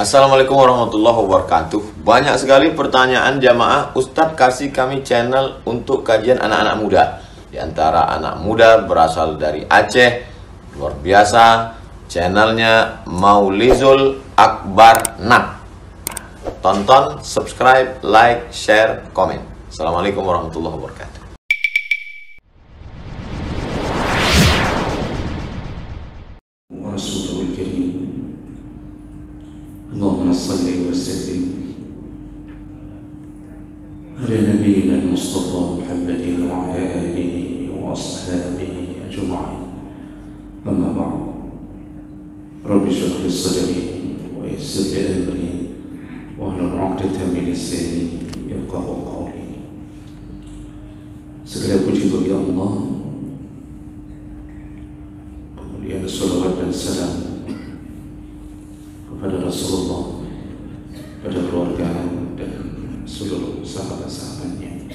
Assalamualaikum warahmatullahi wabarakatuh. Banyak sekali pertanyaan jamaah, Ustadz kasih kami channel untuk kajian anak-anak muda. Di antara anak muda berasal dari Aceh, luar biasa. Channelnya Maulizul Akbar Nak. Tonton, subscribe, like, share, komen. Assalamualaikum warahmatullahi wabarakatuh. ورسوله الكريم اللهم صل وسلم على نبينا المصطفى محمد وعلى آله وأصحابه أجمعين. أما بعد، رب اشرح لي صدري ويسر لي أمري واحلل عقدة من لساني يفقهوا قولي. Segala puji bagi Allah, kemudian salawat dan salam kepada Rasulullah, pada keluarga dan seluruh sahabat-sahabatnya.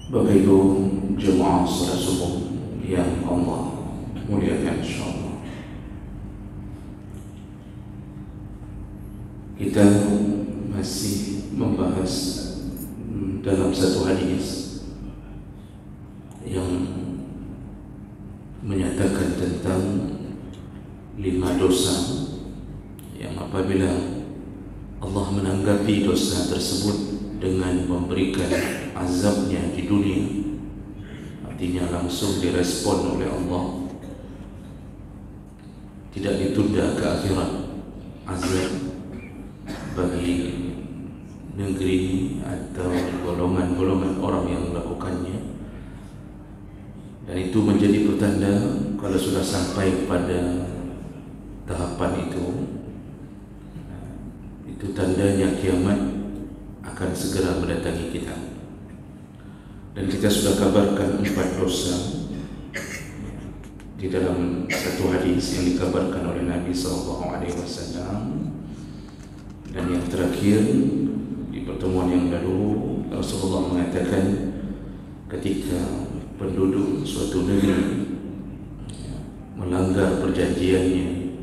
Bapak Ibu jemaah salat subuh yang Allah muliakan insyaallah, kita masih membahas dalam satu hadis yang menyatakan tentang 5 dosa yang apabila Allah menanggapi dosa tersebut dengan memberikan azabnya di dunia, artinya langsung direspon oleh Allah, tidak ditunda ke akhirat. Azab bagi negeri atau golongan-golongan orang yang melakukannya, dan itu menjadi pertanda kalau sudah sampai pada tahapan itu tandanya kiamat akan segera mendatangi kita. Dan kita sudah kabarkan 4 dosa di dalam satu hadis yang dikabarkan oleh Nabi SAW. Dan yang terakhir di pertemuan yang lalu, Rasulullah mengatakan ketika penduduk suatu negeri melanggar perjanjiannya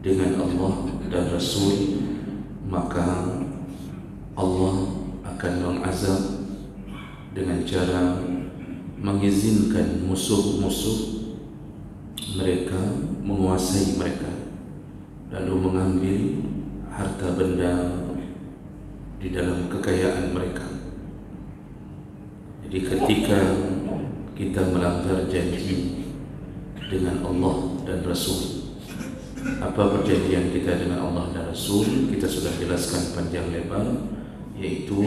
dengan Allah dan Rasul, maka Allah akan mengazab dengan cara mengizinkan musuh-musuh mereka menguasai mereka, lalu mengambil harta benda di dalam kekayaan mereka. Jadi ketika kita melanggar janji dengan Allah dan Rasul, apa perjanjian kita dengan Allah dan Rasul, kita sudah jelaskan panjang lebar, yaitu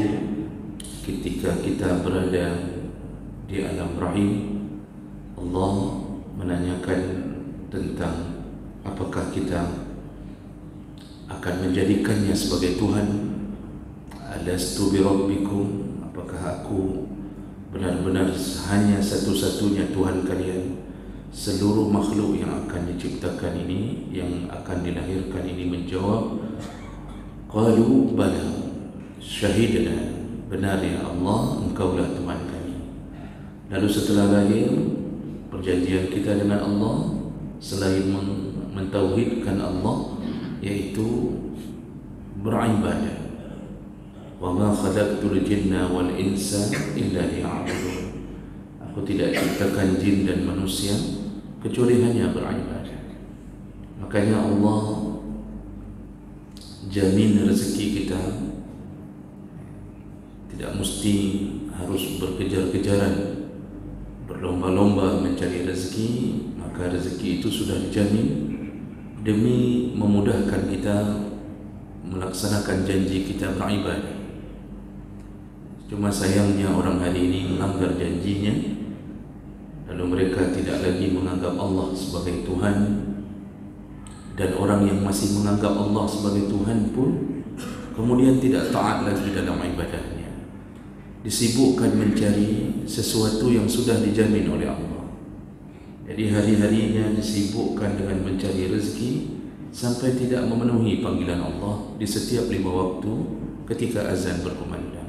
ketika kita berada di alam rahim, Allah menanyakan tentang apakah kita akan menjadikannya sebagai Tuhan. Alastu bi rabbikum, apakah aku benar-benar hanya satu-satunya Tuhan kalian? Seluruh makhluk yang akan diciptakan ini, yang akan dilahirkan ini menjawab, qalu bala syahidna, benar ya Allah, engkaulah Tuhan kami. Lalu setelah lahir, perjanjian kita dengan Allah selain mentauhidkan Allah, yaitu beribadah. Wa ma khalaqtul jinna wal insa illa liya'budun. Aku tidak ciptakan jin dan manusia kecuali hanya beribadah. Makanya Allah jamin rezeki kita. Tidak mesti harus berkejar-kejaran, berlomba-lomba mencari rezeki, maka rezeki itu sudah dijamin demi memudahkan kita melaksanakan janji kita beribadah. Cuma sayangnya orang hari ini melanggar janjinya, lalu mereka tidak lagi menganggap Allah sebagai Tuhan. Dan orang yang masih menganggap Allah sebagai Tuhan pun kemudian tidak taat lagi dalam ibadahnya, disibukkan mencari sesuatu yang sudah dijamin oleh Allah. Jadi hari-harinya disibukkan dengan mencari rezeki sampai tidak memenuhi panggilan Allah di setiap 5 waktu ketika azan berkumandang.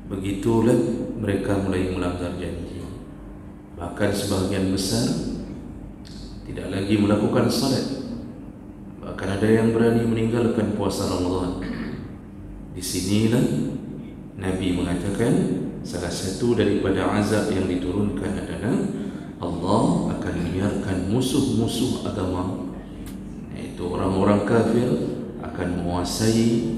Begitulah mereka mulai melanggar janji. Bahkan sebahagian besar tidak lagi melakukan salat, bahkan ada yang berani meninggalkan puasa Ramadan. Di sinilah Nabi mengatakan salah satu daripada azab yang diturunkan adalah Allah akan biarkan musuh-musuh agama, yaitu orang-orang kafir, akan menguasai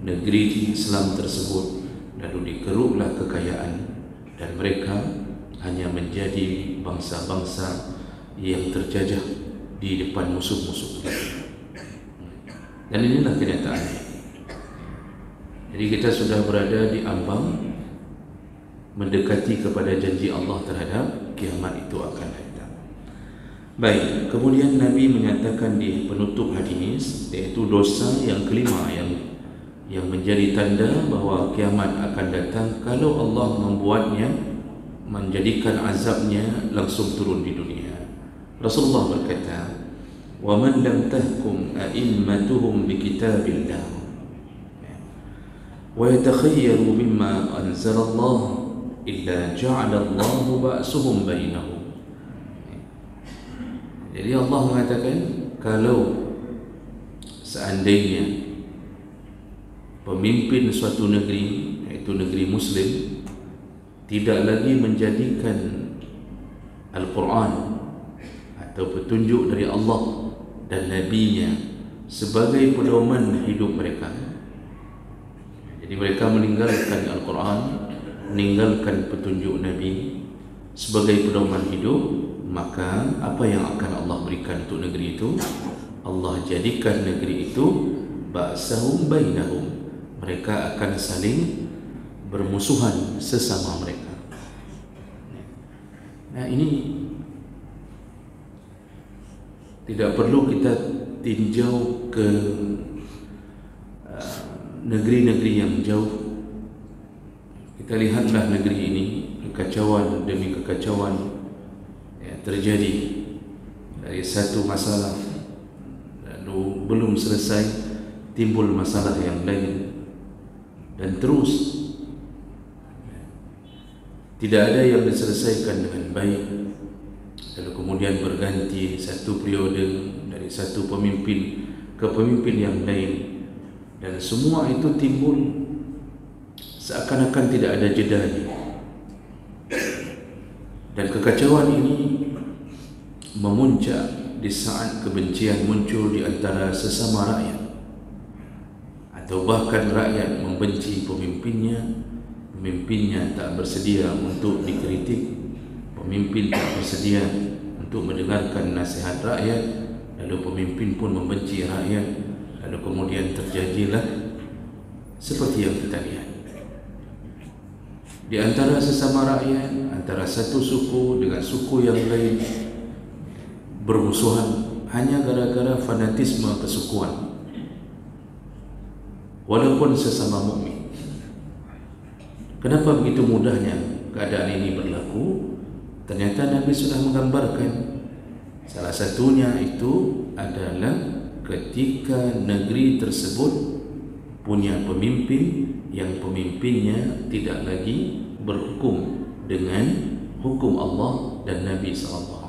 negeri Islam tersebut, lalu dikeruklah kekayaan dan mereka hanya menjadi bangsa-bangsa yang terjajah di depan musuh-musuh. Dan inilah kenyataannya. Jadi kita sudah berada di ambang mendekati kepada janji Allah terhadap kiamat itu akan datang. Baik, kemudian Nabi menyatakan di penutup hadis, iaitu dosa yang kelima yang menjadi tanda bahawa kiamat akan datang kalau Allah membuatnya, menjadikan azabnya langsung turun di dunia. Rasulullah berkata, "Wa man lam tahkum a'immatuhum bi kitabillah wa yatakhayyaru mimma anzalallah illa ja'alallahu ba'suhum bainahum." Jadi Allah mengatakan, kalau seandainya pemimpin suatu negeri, iaitu negeri Muslim, tidak lagi menjadikan Al-Quran atau petunjuk dari Allah dan Nabi-Nya sebagai pedoman hidup mereka, jadi mereka meninggalkan Al-Quran, meninggalkan petunjuk Nabi sebagai pedoman hidup, maka apa yang akan Allah berikan untuk negeri itu? Allah jadikan negeri itu ba'sahum bainahum, mereka akan saling bermusuhan sesama mereka. Nah, ini tidak perlu kita tinjau ke negeri-negeri yang jauh. Kita lihatlah negeri ini, kekacauan demi kekacauan terjadi dari satu masalah, lalu belum selesai timbul masalah yang lain, dan terus tidak ada yang diselesaikan dengan baik, lalu kemudian berganti satu periode dari satu pemimpin ke pemimpin yang lain, dan semua itu timbul seakan-akan tidak ada jedanya. Dan kekacauan ini memuncak di saat kebencian muncul di antara sesama rakyat, atau bahkan rakyat membenci pemimpinnya, pemimpinnya tak bersedia untuk dikritik, pemimpin tak bersedia untuk mendengarkan nasihat rakyat, lalu pemimpin pun membenci rakyat, lalu kemudian terjadilah seperti yang kita lihat di antara sesama rakyat, antara satu suku dengan suku yang lain bermusuhan hanya gara-gara fanatisme kesukuan, walaupun sesama mukmin. Kenapa begitu mudahnya keadaan ini berlaku? Ternyata Nabi sudah menggambarkan. Salah satunya itu adalah ketika negeri tersebut punya pemimpin yang pemimpinnya tidak lagi berhukum dengan hukum Allah dan Nabi SAW.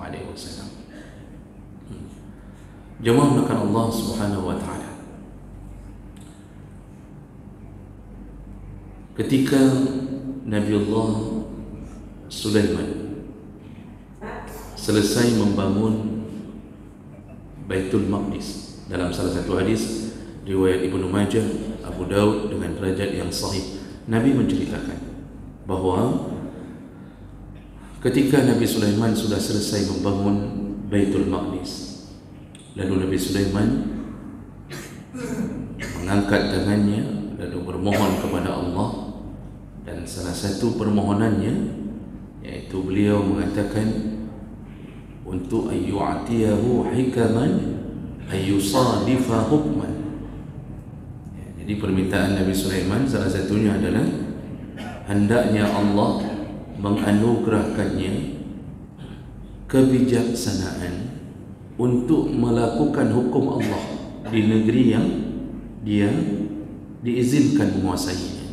Jemaah melakukan Allah Subhanahu wa ta'ala, ketika Nabiullah Sulaiman selesai membangun Baitul Maqdis, dalam salah satu hadis riwayat Ibnu Majah, Abu Daud dengan derajat yang sahih, Nabi menceritakan bahawa ketika Nabi Sulaiman sudah selesai membangun Baitul Maqdis, lalu Nabi Sulaiman mengangkat tangannya lalu bermohon kepada Allah, dan salah satu permohonannya yaitu beliau mengatakan untuk ayyu'atiyahu hikaman ayyusadifa hukman. Jadi permintaan Nabi Sulaiman salah satunya adalah hendaknya Allah menganugerahkannya kebijaksanaan untuk melakukan hukum Allah di negeri yang dia diizinkan menguasainya.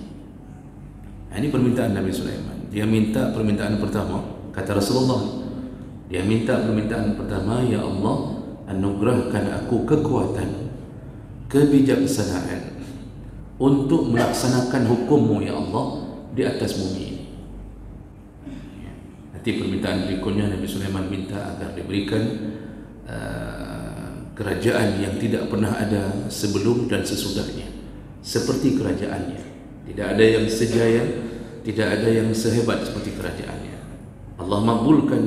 Ini permintaan Nabi Sulaiman. Dia minta permintaan pertama, kata Rasulullah, Dia minta permintaan pertama, ya Allah, anugerahkan aku kekuatan, kebijaksanaan untuk melaksanakan hukum-Mu ya Allah di atas bumi ini. Nanti permintaan berikutnya Nabi Sulaiman minta agar diberikan kerajaan yang tidak pernah ada sebelum dan sesudahnya, seperti kerajaannya. Tidak ada yang sejaya, tidak ada yang sehebat seperti kerajaannya. Allah makbulkan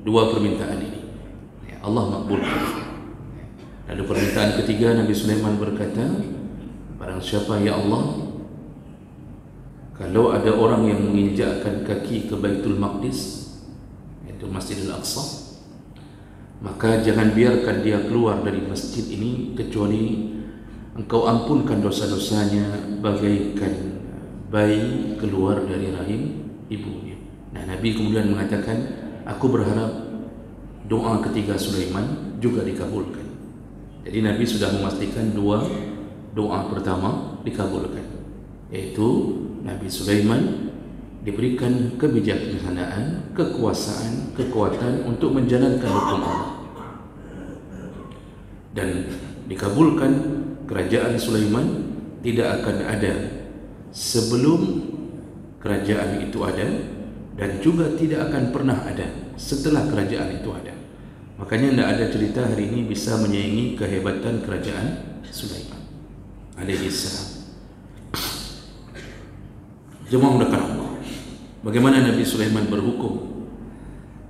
dua permintaan ini. Allah makbulkan. Lalu permintaan ketiga, Nabi Sulaiman berkata, barang siapa ya Allah, kalau ada orang yang menginjakkan kaki ke Baitul Maqdis, yaitu Masjidil Aqsa, maka jangan biarkan dia keluar dari masjid ini kecuali Engkau ampunkan dosa-dosanya bagaikan bayi keluar dari rahim ibunya. Nah, Nabi kemudian mengatakan, aku berharap doa ketiga Sulaiman juga dikabulkan. Jadi Nabi sudah memastikan dua doa pertama dikabulkan, yaitu Nabi Sulaiman diberikan kebijaksanaan, kekuasaan, kekuatan untuk menjalankan hukum Allah, dan dikabulkan kerajaan Sulaiman tidak akan ada sebelum kerajaan itu ada, dan juga tidak akan pernah ada setelah kerajaan itu ada. Makanya tidak ada cerita hari ini bisa menyaingi kehebatan kerajaan Sulaiman alaihi salam. Jemaah mudahkan Allah, bagaimana Nabi Sulaiman berhukum,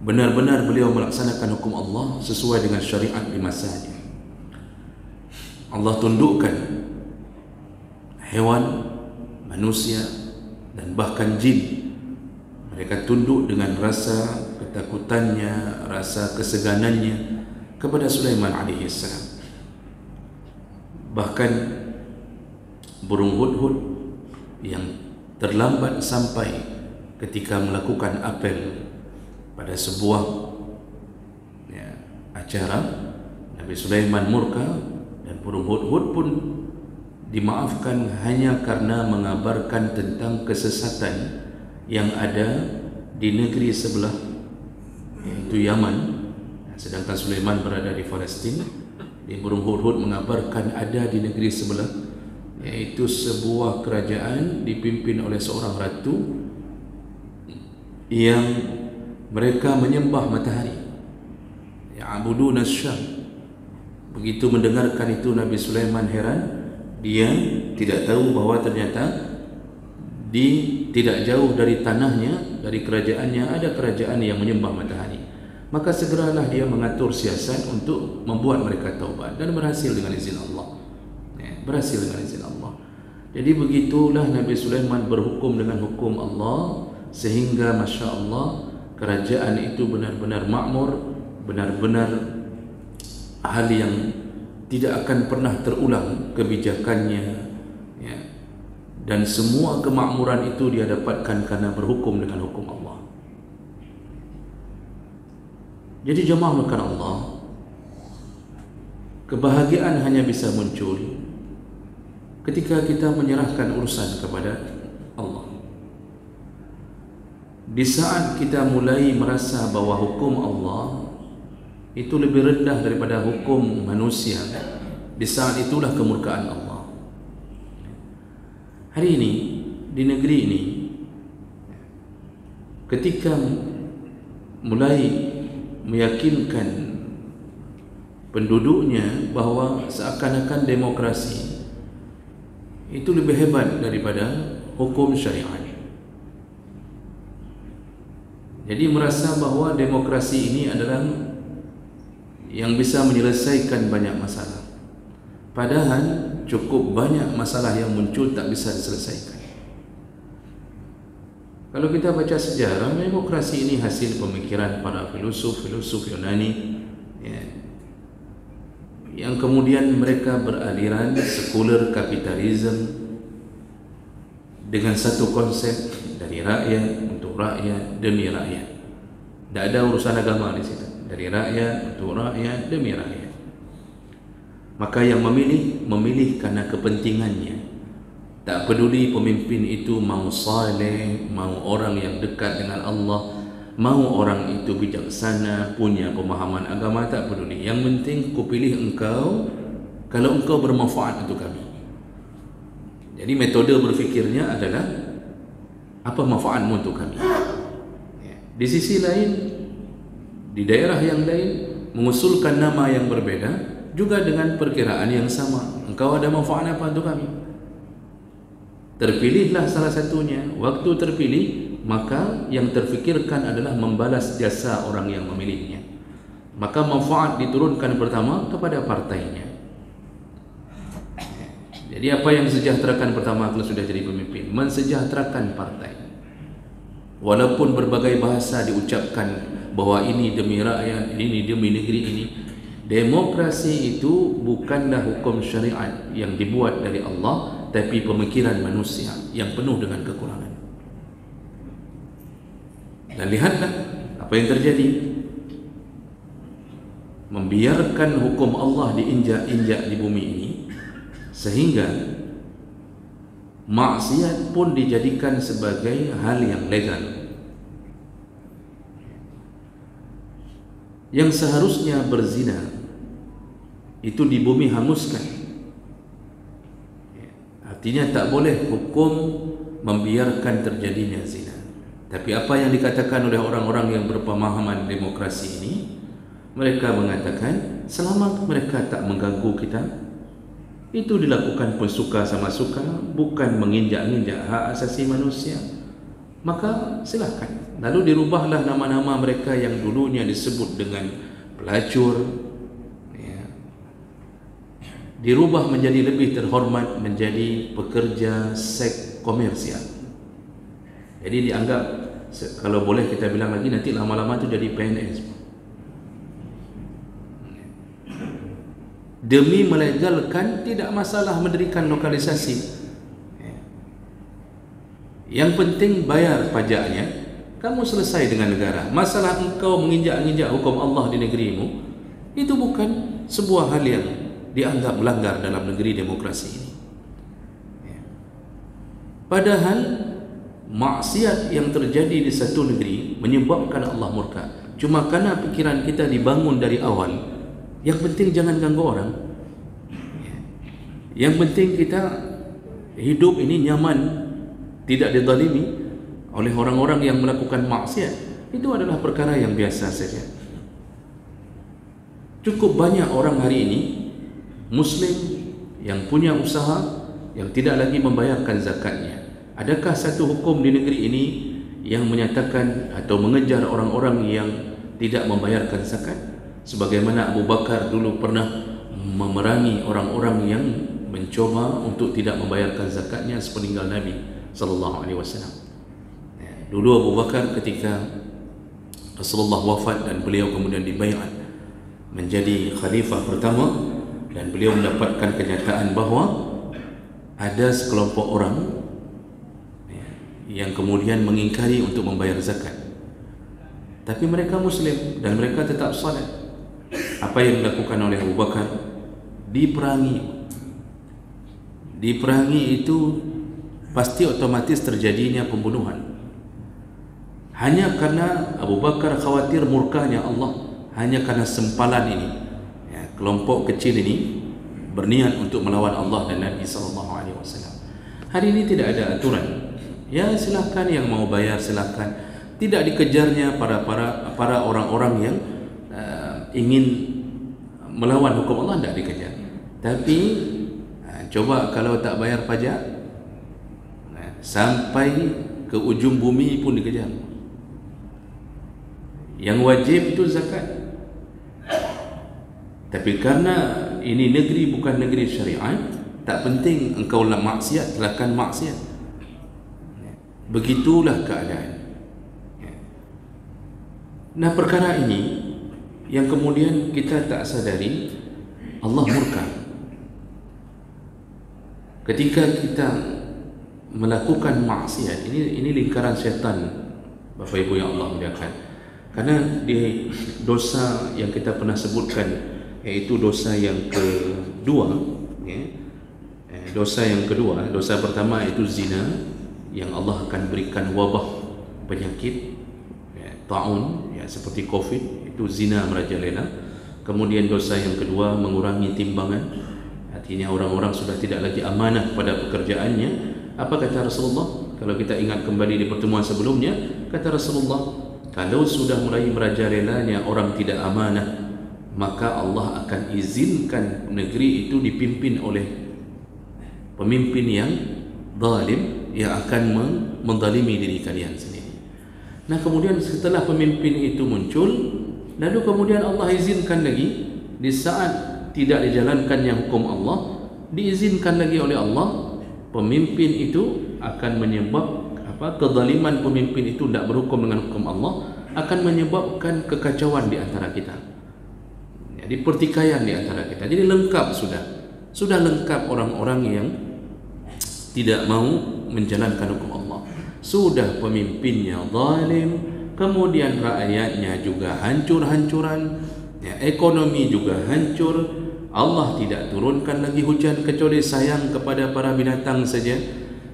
benar-benar beliau melaksanakan hukum Allah sesuai dengan syariat di masanya. Allah tundukkan hewan, manusia, dan bahkan jin. Mereka tunduk dengan rasa ketakutannya, rasa keseganannya kepada Sulaiman alaihi salam. Bahkan burung hudhud yang terlambat sampai ketika melakukan apel pada sebuah acara, Nabi Sulaiman murka, dan burung hudhud pun dimaafkan hanya karena mengabarkan tentang kesesatan yang ada di negeri sebelah, yaitu Yaman. Sedangkan Sulaiman berada di Palestina, di burung hudhud mengabarkan ada di negeri sebelah, yaitu sebuah kerajaan dipimpin oleh seorang ratu yang mereka menyembah matahari, ya'buduna asy-syams. Begitu mendengarkan itu, Nabi Sulaiman heran. Dia tidak tahu bahwa ternyata tidak jauh dari tanahnya, dari kerajaannya, ada kerajaan yang menyembah matahari. Maka segeralah dia mengatur siasat untuk membuat mereka taubat, dan berhasil dengan izin Allah. Berhasil dengan izin Allah. Jadi begitulah Nabi Sulaiman berhukum dengan hukum Allah, sehingga Masya Allah kerajaan itu benar-benar makmur, benar-benar hal yang tidak akan pernah terulang kebijakannya, ya. Dan semua kemakmuran itu dia dapatkan karena berhukum dengan hukum Allah. Jadi jemaah melakukan Allah, kebahagiaan hanya bisa muncul ketika kita menyerahkan urusan kepada Allah. Di saat kita mulai merasa bahwa hukum Allah itu lebih rendah daripada hukum manusia, di saat itulah kemurkaan Allah. Hari ini di negeri ini, ketika mulai meyakinkan penduduknya bahwa seakan-akan demokrasi itu lebih hebat daripada hukum syariat. Jadi merasa bahwa demokrasi ini adalah yang bisa menyelesaikan banyak masalah, padahal cukup banyak masalah yang muncul tak bisa diselesaikan. Kalau kita baca sejarah, demokrasi ini hasil pemikiran para filosof Yunani, ya, yang kemudian mereka beraliran sekuler kapitalisme dengan satu konsep dari rakyat untuk rakyat demi rakyat. Tidak ada urusan agama di situ. Dari rakyat untuk rakyat demi rakyat. Maka yang memilih karena kepentingannya. Tak peduli pemimpin itu mau saleh, mau orang yang dekat dengan Allah, Mau orang itu bijaksana, punya pemahaman agama, tak peduli. Yang penting ku pilih engkau kalau engkau bermanfaat untuk kami. Jadi metode berfikirnya adalah apa manfaatmu untuk kami. Di sisi lain, di daerah yang lain mengusulkan nama yang berbeda juga dengan perkiraan yang sama. Engkau ada manfaat apa untuk kami? Terpilihlah salah satunya. Waktu terpilih, maka yang terfikirkan adalah membalas jasa orang yang memilihnya. Maka manfaat diturunkan pertama kepada partainya. Jadi apa yang sejahterakan pertama kalau sudah jadi pemimpin? Mensejahterakan partai. Walaupun berbagai bahasa diucapkan bahwa ini demi rakyat, ini demi negeri ini, demokrasi itu bukanlah hukum syariat yang dibuat dari Allah, tapi pemikiran manusia yang penuh dengan kekurangan. Dan lihatlah apa yang terjadi. Membiarkan hukum Allah diinjak-injak di bumi ini, sehingga maksiat pun dijadikan sebagai hal yang legal. Yang seharusnya berzina itu di bumi hanguskan. Artinya tak boleh hukum membiarkan terjadinya zina. Tapi apa yang dikatakan oleh orang-orang yang berpemahaman demokrasi ini, mereka mengatakan selama mereka tak mengganggu kita, itu dilakukan pun suka sama suka, bukan menginjak-injak hak asasi manusia, maka silahkan. Lalu dirubahlah nama-nama mereka yang dulunya disebut dengan pelacur, ya, dirubah menjadi lebih terhormat, menjadi pekerja seks komersial. Jadi dianggap, kalau boleh kita bilang lagi, nanti lama-lama itu jadi PNS. Demi melegalkan, tidak masalah mendirikan lokalisasi. Yang penting bayar pajaknya, kamu selesai dengan negara. Masalah engkau menginjak-injak hukum Allah di negerimu, itu bukan sebuah hal yang dianggap melanggar dalam negeri demokrasi ini. Padahal maksiat yang terjadi di satu negeri menyebabkan Allah murka. Cuma karena pikiran kita dibangun dari awal, yang penting jangan ganggu orang. Yang penting kita hidup ini nyaman, tidak dizalimi oleh orang-orang yang melakukan maksiat. Itu adalah perkara yang biasa saja. Cukup banyak orang hari ini Muslim yang punya usaha yang tidak lagi membayarkan zakatnya. Adakah satu hukum di negeri ini yang menyatakan atau mengejar orang-orang yang tidak membayarkan zakat? Sebagaimana Abu Bakar dulu pernah memerangi orang-orang yang mencoba untuk tidak membayarkan zakatnya sepeninggal Nabi sallallahu alaihi wasallam. Dulu Abu Bakar ketika Rasulullah wafat dan beliau kemudian dibaiat menjadi khalifah pertama, dan beliau mendapatkan kenyataan bahawa ada sekelompok orang yang kemudian mengingkari untuk membayar zakat, tapi mereka Muslim dan mereka tetap salat. Apa yang dilakukan oleh Abu Bakar? Diperangi itu pasti otomatis terjadinya pembunuhan. Hanya karena Abu Bakar khawatir murkanya Allah, hanya karena sempalan ini, ya, kelompok kecil ini berniat untuk melawan Allah dan Nabi SAW. Hari ini tidak ada aturan. Ya silahkan, yang mau bayar silahkan. Tidak dikejarnya para orang-orang yang ingin melawan hukum Allah, tidak dikejar. Tapi coba kalau tak bayar pajak, sampai ke ujung bumi pun dikejar. Yang wajib itu zakat. Tapi karena ini negeri bukan negeri syariat, tak penting engkau nak maksiat, silakan maksiat. Begitulah keadaan. Nah, perkara ini yang kemudian kita tak sadari, Allah murka ketika kita melakukan maksiat. Ini lingkaran syaitan, Bapak Ibu yang Allah muliakan. Karena di dosa yang kita pernah sebutkan, yaitu dosa yang kedua, ya. Dosa yang kedua, dosa pertama itu zina, yang Allah akan berikan wabah penyakit, ya. taun, ya, seperti COVID, itu zina merajalela. Kemudian dosa yang kedua, mengurangi timbangan, artinya orang-orang sudah tidak lagi amanah pada pekerjaannya. Apa kata Rasulullah? Kalau kita ingat kembali di pertemuan sebelumnya, kata Rasulullah, kalau sudah mulai merajalelanya orang tidak amanah, maka Allah akan izinkan negeri itu dipimpin oleh pemimpin yang zalim, yang akan menzalimi diri kalian sendiri. Nah, kemudian setelah pemimpin itu muncul, lalu kemudian Allah izinkan lagi, di saat tidak dijalankannya hukum Allah, diizinkan lagi oleh Allah, pemimpin itu akan menyebab kezaliman pemimpin itu tidak berhukum dengan hukum Allah, akan menyebabkan kekacauan di antara kita, jadi pertikaian di antara kita. Jadi lengkap, sudah lengkap orang-orang yang tidak mau menjalankan hukum Allah. Sudah pemimpinnya zalim, kemudian rakyatnya juga hancur-hancuran, ya, ekonomi juga hancur. Allah tidak turunkan lagi hujan kecuali sayang kepada para binatang saja.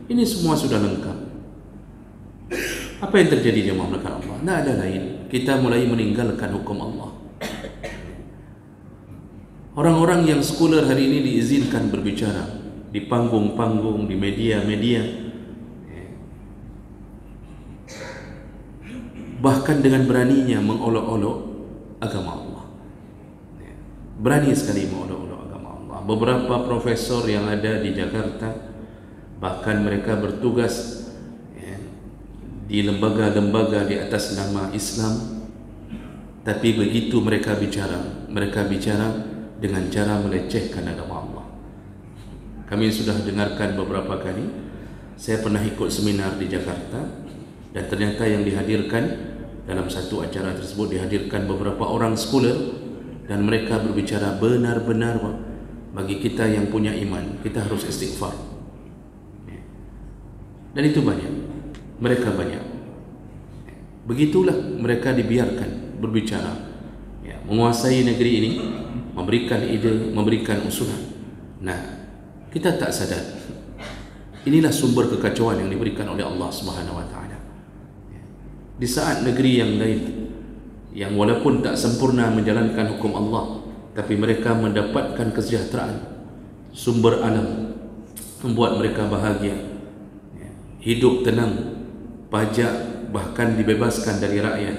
Ini semua sudah lengkap. Apa yang terjadi jemaah melakukan Allah? Tidak ada lain, kita mulai meninggalkan hukum Allah. Orang-orang yang sekuler hari ini diizinkan berbicara di panggung-panggung, di media-media, bahkan dengan beraninya mengolok-olok agama Allah. Berani sekali mengolok-olok agama Allah. Beberapa profesor yang ada di Jakarta, bahkan mereka bertugas di lembaga-lembaga di atas nama Islam, tapi begitu mereka bicara dengan cara melecehkan agama Allah. Kami sudah dengarkan beberapa kali. Saya pernah ikut seminar di Jakarta, dan ternyata yang dihadirkan dalam satu acara tersebut, dihadirkan beberapa orang sekuler, dan mereka berbicara benar-benar, bagi kita yang punya iman, kita harus istighfar. Dan itu banyak. Mereka banyak. Begitulah mereka dibiarkan berbicara, ya, menguasai negeri ini, memberikan ide, memberikan usulan. Nah, kita tak sadar, inilah sumber kekacauan yang diberikan oleh Allah Subhanahu Wa Taala. Di saat negeri yang lain, yang walaupun tak sempurna menjalankan hukum Allah, tapi mereka mendapatkan kesejahteraan, sumber alam membuat mereka bahagia, hidup tenang, pajak bahkan dibebaskan dari rakyat,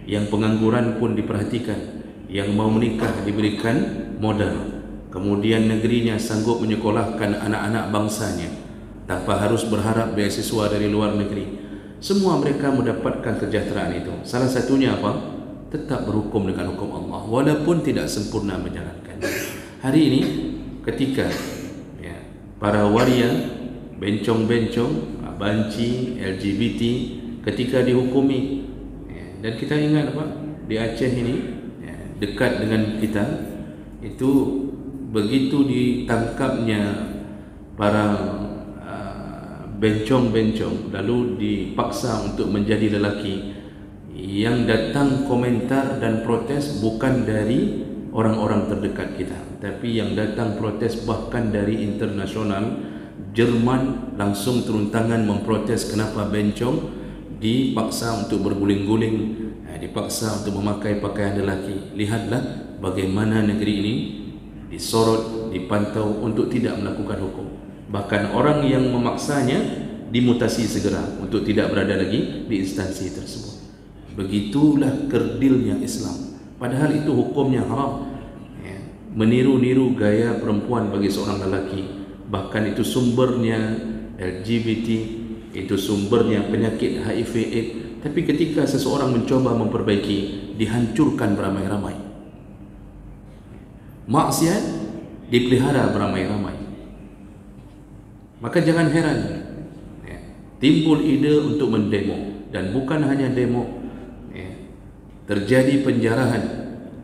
yang pengangguran pun diperhatikan, yang mau menikah diberikan modal, kemudian negerinya sanggup menyekolahkan anak-anak bangsanya tanpa harus berharap beasiswa dari luar negeri. Semua mereka mendapatkan kesejahteraan itu. Salah satunya apa? Tetap berhukum dengan hukum Allah walaupun tidak sempurna menjalankan. Hari ini ketika, ya, para waria, bencong-bencong, banci, LGBT ketika dihukumi, ya, dan kita ingat apa, di Aceh ini, ya, dekat dengan kita, itu begitu ditangkapnya para bencong-bencong lalu dipaksa untuk menjadi lelaki, yang datang komentar dan protes bukan dari orang-orang terdekat kita, tapi yang datang protes bahkan dari internasional. Jerman langsung turun tangan memprotes kenapa bencong dipaksa untuk berguling-guling, dipaksa untuk memakai pakaian lelaki. Lihatlah bagaimana negeri ini disorot, dipantau untuk tidak melakukan hukum. Bahkan orang yang memaksanya dimutasi segera untuk tidak berada lagi di instansi tersebut. Begitulah kerdilnya Islam. Padahal itu hukumnya haram, ya, meniru-niru gaya perempuan bagi seorang lelaki. Bahkan itu sumbernya LGBT, itu sumbernya penyakit HIV/AIDS. Tapi ketika seseorang mencoba memperbaiki, dihancurkan beramai-ramai. Maksiat dipelihara beramai-ramai. Maka jangan heran, ya, timbul ide untuk mendemo, dan bukan hanya demo, ya, terjadi penjarahan,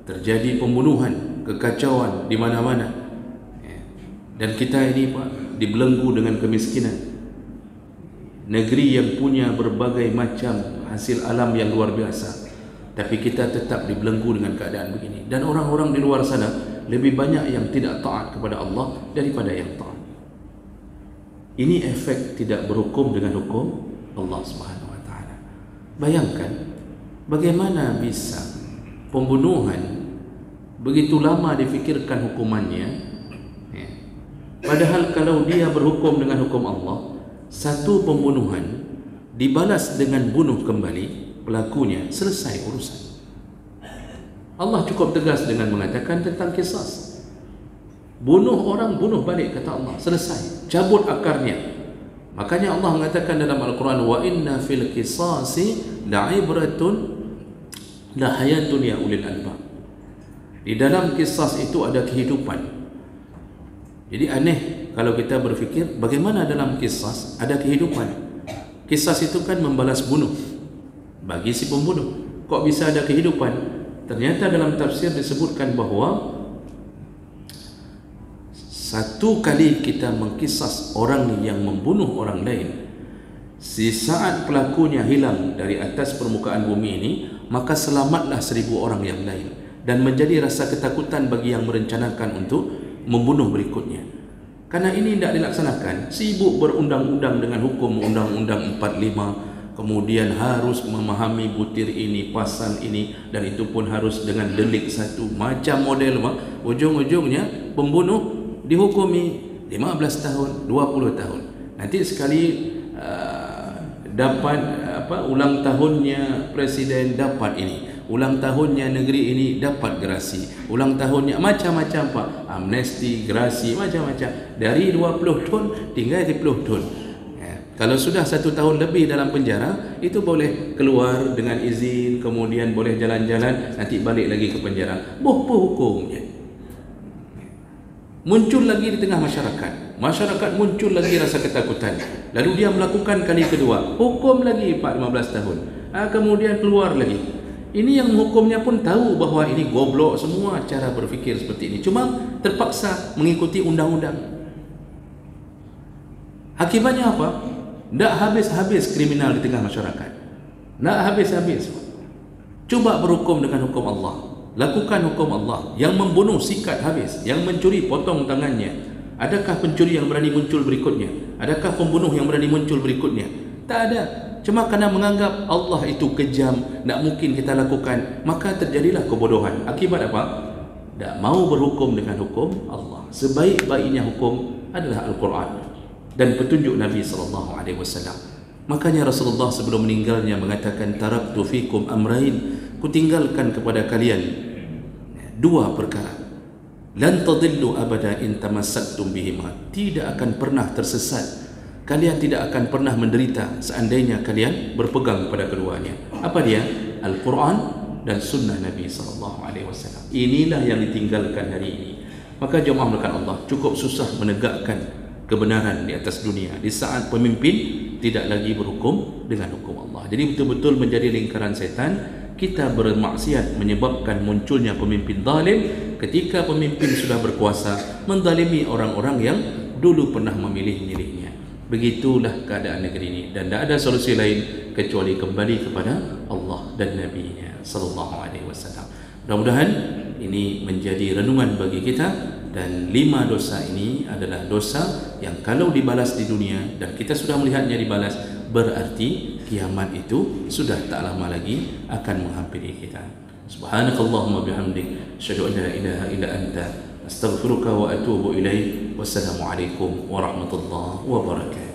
terjadi pembunuhan, kekacauan di mana-mana. Dan kita ini, Pak, dibelenggu dengan kemiskinan. Negeri yang punya berbagai macam hasil alam yang luar biasa, tapi kita tetap dibelenggu dengan keadaan begini. Dan orang-orang di luar sana lebih banyak yang tidak taat kepada Allah daripada yang taat. Ini efek tidak berhukum dengan hukum Allah Subhanahu Wa Taala. Bayangkan Bagaimana bisa pembunuhan begitu lama difikirkan hukumannya, ya. Padahal kalau dia berhukum dengan hukum Allah, satu pembunuhan dibalas dengan bunuh kembali pelakunya, selesai urusan. Allah cukup tegas dengan mengatakan tentang qisas. Bunuh orang, bunuh balik, kata Allah, selesai, cabut akarnya. Makanya Allah mengatakan dalam Al-Quran, wa inna fil qisasi la'ibratun la hayatun ya ulil albab. Di dalam kisah itu ada kehidupan. Jadi aneh kalau kita berfikir bagaimana dalam kisah ada kehidupan. Kisah itu kan membalas bunuh bagi si pembunuh. Kok bisa ada kehidupan? Ternyata dalam tafsir disebutkan bahawa satu kali kita mengkisas orang yang membunuh orang lain, si saat pelakunya hilang dari atas permukaan bumi ini, maka selamatlah 1000 orang yang lain, dan menjadi rasa ketakutan bagi yang merencanakan untuk membunuh berikutnya. Karena ini tidak dilaksanakan, sibuk berundang-undang dengan hukum Undang-Undang 45, kemudian harus memahami butir ini, pasal ini, dan itu pun harus dengan delik satu macam model. Ujung-ujungnya pembunuh dihukumi 15 tahun, 20 tahun. Nanti sekali dapat ulang tahunnya presiden dapat ini, ulang tahunnya negeri ini dapat gerasi, ulang tahunnya macam-macam Pak, amnesti, gerasi, macam-macam. Dari 20 tahun tinggal 10 tahun. Kalau sudah 1 tahun lebih dalam penjara, itu boleh keluar dengan izin, kemudian boleh jalan-jalan, nanti balik lagi ke penjara. Apa hukumnya? Muncul lagi di tengah masyarakat. Masyarakat muncul lagi rasa ketakutan. Lalu dia melakukan kali kedua, hukum lagi 15 tahun. Kemudian keluar lagi. Ini yang menghukumnya pun tahu bahawa ini goblok semua cara berfikir seperti ini. Cuma terpaksa mengikuti undang-undang. Akibatnya apa? Tak habis-habis kriminal di tengah masyarakat. Tak habis-habis. Cuba berhukum dengan hukum Allah. Lakukan hukum Allah. Yang membunuh sikat habis, yang mencuri potong tangannya. Adakah pencuri yang berani muncul berikutnya? Adakah pembunuh yang berani muncul berikutnya? Tak ada. Cuma kerana menganggap Allah itu kejam, tak mungkin kita lakukan, maka terjadilah kebodohan. Akibat apa? Tak mau berhukum dengan hukum Allah. Sebaik-baiknya hukum adalah Al-Quran dan petunjuk Nabi SAW. Makanya Rasulullah sebelum meninggalnya mengatakan, taraktu fikum amrain, kutinggalkan kepada kalian 2 perkara. Lan tadillu abada in tamassaktum bihima. Tidak akan pernah tersesat, kalian tidak akan pernah menderita seandainya kalian berpegang pada keduanya. Apa dia? Al-Quran dan sunnah Nabi SAW. Inilah yang ditinggalkan hari ini. Maka jemaah melakukan Allah, cukup susah menegakkan kebenaran di atas dunia di saat pemimpin tidak lagi berhukum dengan hukum Allah. Jadi betul-betul menjadi lingkaran setan. Kita bermaksiat menyebabkan munculnya pemimpin zalim ketika pemimpin sudah berkuasa menzalimi orang-orang yang dulu pernah memilih-milihnya. Begitulah keadaan negeri ini, dan tidak ada solusi lain kecuali kembali kepada Allah dan Nabi-Nya sallallahu alaihi wasallam. Mudah-mudahan ini menjadi renungan bagi kita, dan 5 dosa ini adalah dosa yang kalau dibalas di dunia dan kita sudah melihatnya dibalas, berarti kiamat itu sudah tak lama lagi akan menghampiri kita. Subhanakallahumma bihamdik, asyhadu an la ilaha illa anta, astaghfiruka wa atubu ilaik. Wassalamualaikum warahmatullahi wabarakatuh.